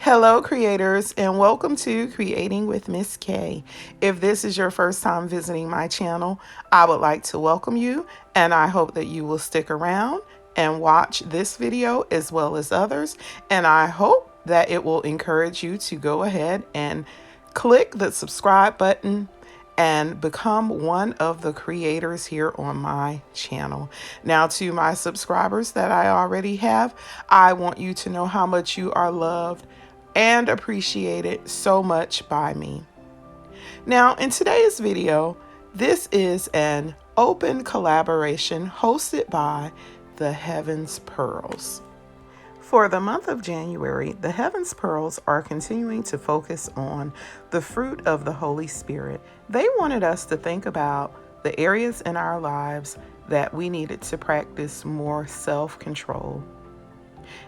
Hello, creators, and welcome to Creating with Miss K. If this is your first time visiting my channel, I would like to welcome you, and I hope that you will stick around and watch this video as well as others. And I hope that it will encourage you to go ahead and click the subscribe button and become one of the creators here on my channel. Now, to my subscribers that I already have, I want you to know how much you are loved and appreciated so much by me. Now, in today's video, this is an open collaboration hosted by the Heaven's Pearls. For the month of January, the Heaven's Pearls are continuing to focus on the fruit of the Holy Spirit. They wanted us to think about the areas in our lives that we needed to practice more self-control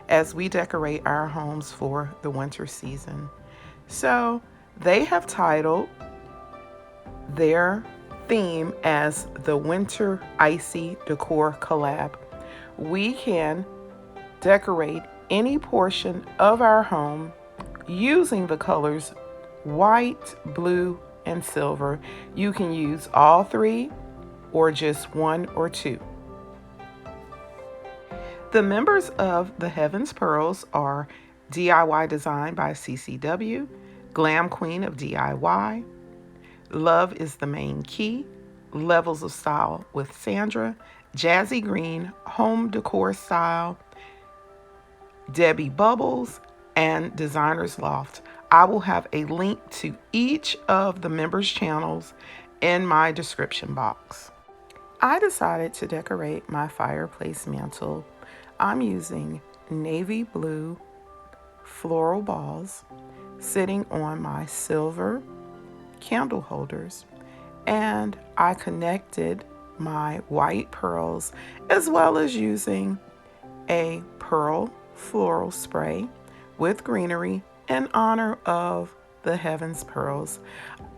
as we decorate our homes for the winter season. So they have titled their theme as the Winter Icy Decor Collab. We can decorate any portion of our home using the colors white, blue, and silver. You can use all three or just one or two. The members of the Heaven's Pearls are DIY Design by CCW, Glam Queen of DIY, Love is the Main Key, Levels of Style with Sandra, Jazigreen, Home Decor Style, Debby Bubbles, and Designer's Loft. I will have a link to each of the members' channels in my description box. I decided to decorate my fireplace mantle. I'm using navy blue floral balls sitting on my silver candle holders, and I connected my white pearls as well as using a pearl floral spray with greenery in honor of the Heaven's Pearls.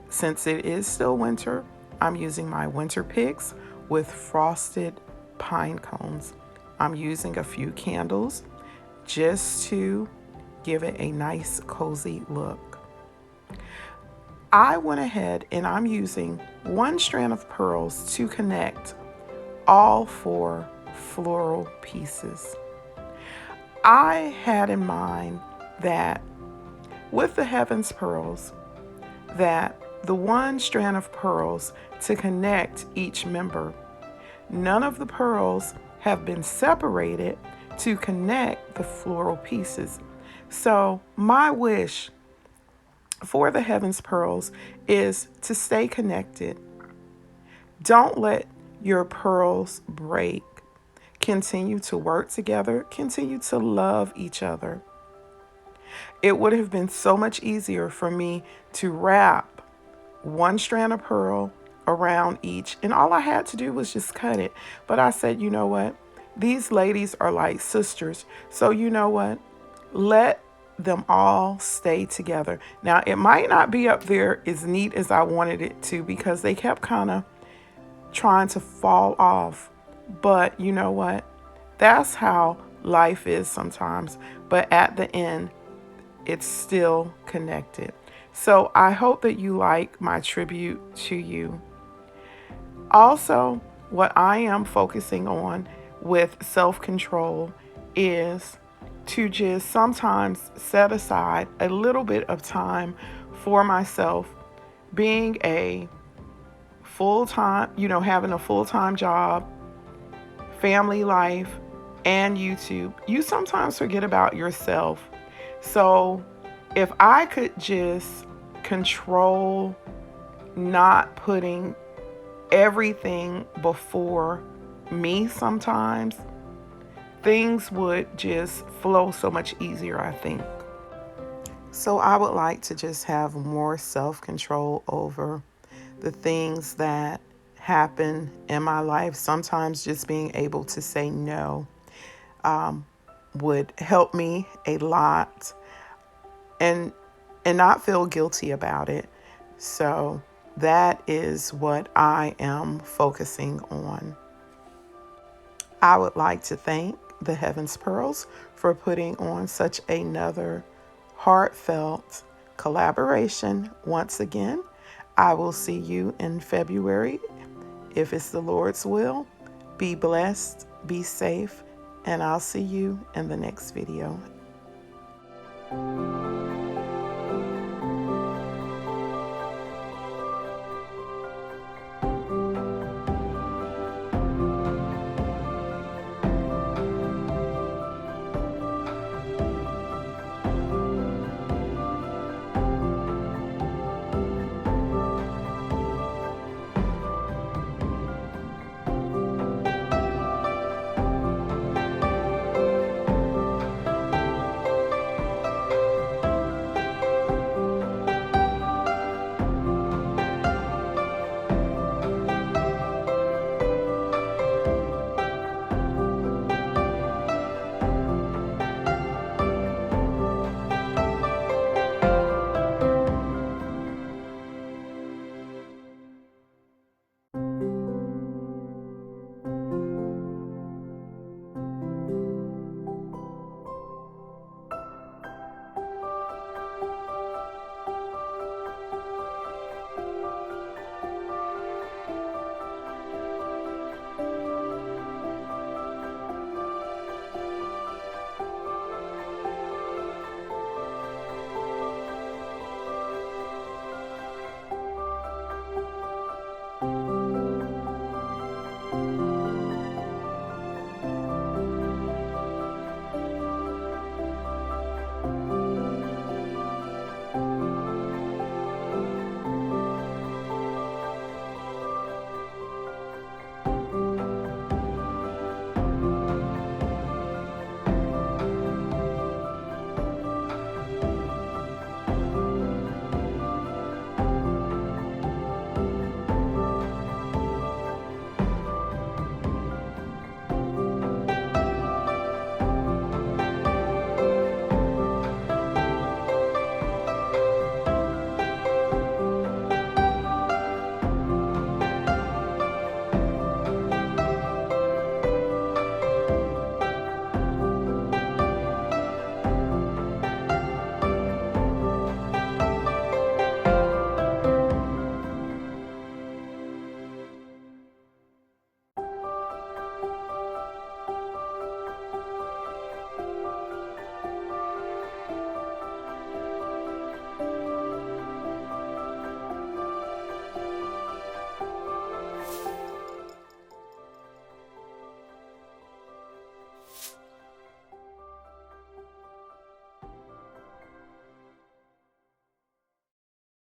Since it is still winter, I'm using my winter picks with frosted pine cones. I'm using a few candles just to give it a nice cozy look. I went ahead and I'm using one strand of pearls to connect all four floral pieces. I had in mind that with the Heaven's Pearls, that the one strand of pearls to connect each member, none of the pearls have been separated to connect the floral pieces. So my wish for the Heaven's Pearls is to stay connected. Don't let your pearls break. Continue to work together. Continue to love each other. It would have been so much easier for me to wrap one strand of pearl around each, and all I had to do was just cut it. But I said, you know what? These ladies are like sisters. So you know what? Let them all stay together. Now, it might not be up there as neat as I wanted it to because they kept kind of trying to fall off. But you know what? That's how life is sometimes. But at the end, it's still connected. So I hope that you like my tribute to you. Also, what I am focusing on with self-control is to just sometimes set aside a little bit of time for myself. Being a full-time, having a full-time job, family life, and YouTube, you sometimes forget about yourself. So if I could just control not putting everything before me sometimes, things would just flow so much easier, I think. So I would like to just have more self-control over the things that happen in my life. Sometimes just being able to say no would help me a lot, and not feel guilty about it. So that is what I am focusing on. I would like to thank the Heaven's Pearls for putting on such another heartfelt collaboration once again. I will see you in February if it's the Lord's will. Be blessed, be safe, and I'll see you in the next video.